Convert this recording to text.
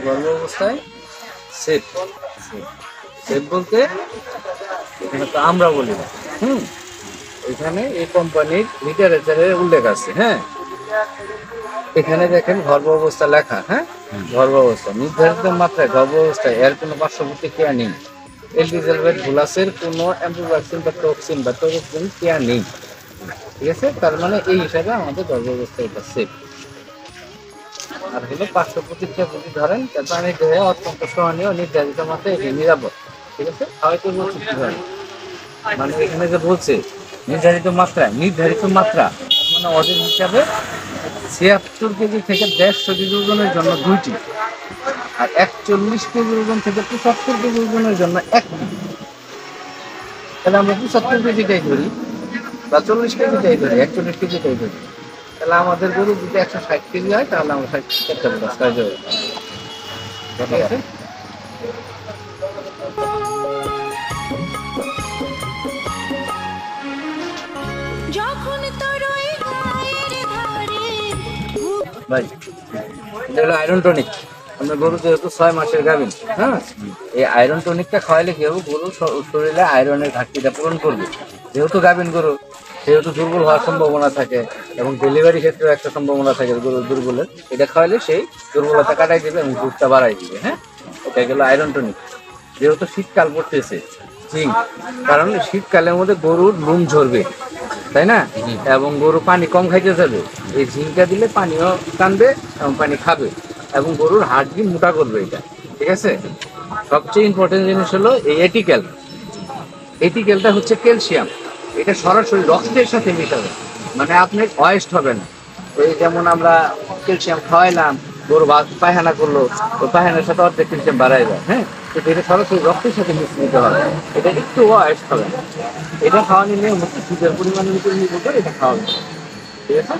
গর্ভাবস্থায় safe safe বলতে এখানে তো আমরা বলি না। এখানে এই কোম্পানির লিটারেচারের উল্লেখ আছে। হ্যাঁ, এখানে দেখেন গর্ভাবস্থা লেখা। হ্যাঁ, গর্ভাবস্থা নির্ধারিত মাত্রায় গর্ভাবস্থায় এর কোনো পার্শ্ব প্রতিক্রিয়া নেই। এলডিজেলভেট ভুলাসের কোনো অ্যান্টিবায়োটিক বা টক্সিন বা টক্সিন ক্রিয়া নেই। ঠিক আছে, তার মানে এই হিসাবে আমাদের গর্ভাবস্থা এটা সেফ। আর হলো পার্শ্ব প্রতিক্রিয়া যদি ধরেন প্রাণীর দেহে অত্যন্ত সহনীয়, নির্ধারিত মাত্রায় এটি নিরাপদ। ঠিক আছে, হয়তো বলছি কিভাবে, মানে এখানে যে বলছে নির্ধারিত মাত্রা মানে ওজন হিসাবে 76 কেজি থেকে 150 কেজি ওজনের জন্য 2টি, আর 41 কেজি ওজন থেকে 75 কেজি ওজনের জন্য 1টি। তাহলে আমরা 75 কেজিটাই ধরি বা 40 কেজিটাই ধরি, 41 কেজিটাই ধরি, তাহলে আমাদের গরু যদি 160 কেজি হয় তাহলে আমরা 60টা প্লাস কাজ হবে। ঠিক আছে, ভাই এটা হলো আয়রন টনিক। আমরা গরু যেহেতু 6 মাসের গাভীন, হ্যাঁ, এই আয়রন টনিকটা খাওয়াইলে কি হবে, গরুর শরীরে আয়রনের ঘাটতিটা পূরণ করবে। যেহেতু গাভীন গরু সেহেতু দুর্বল হওয়ার সম্ভাবনা থাকে, এবং ডেলিভারি ক্ষেত্রেও একটা সম্ভাবনা থাকে গরুর দুর্বলের। এটা খাওয়াইলে সেই দুর্বলতা কাটাই দিবে এবং দুধটা বাড়াই দিবে। হ্যাঁ, এটা গেল আয়রন টনিক। যেহেতু শীতকাল পড়তেছে, জিঙ্ক, কারণ শীতকালের মধ্যে গরুর লোম ঝরবে, তাই না, এবং গরু পানি কম খাইতে যাবে। এই জিঙ্কটা দিলে পানিও টানবে এবং পানি খাবে, এবং গরুর হাড়টি মোটা করবে এটা। ঠিক আছে, সবচেয়ে ইম্পর্টেন্ট জিনিস হলো এই এটিকেলটা হচ্ছে ক্যালসিয়াম। এটা সরাসরি রক্তের সাথে মিশাবে, মানে আপনার ওয়েস্ট হবে না। এই যেমন আমরা ক্যালসিয়াম খাওয়াইলাম, গরু পায়খানা করলো, ওই পায়খানার সাথে অর্ধেক ক্যালসিয়াম বাড়াই যায়। হ্যাঁ, কিন্তু এটা সরাসরি রক্তের সাথে মিশ্রিত হবে, এটা একটু ওয়েস্ট হবে না। এটা খাওয়া নিলে হচ্ছে সুদের পরিমাণের উপর নির্ভর করে এটা খাওয়া। ঠিক আছে।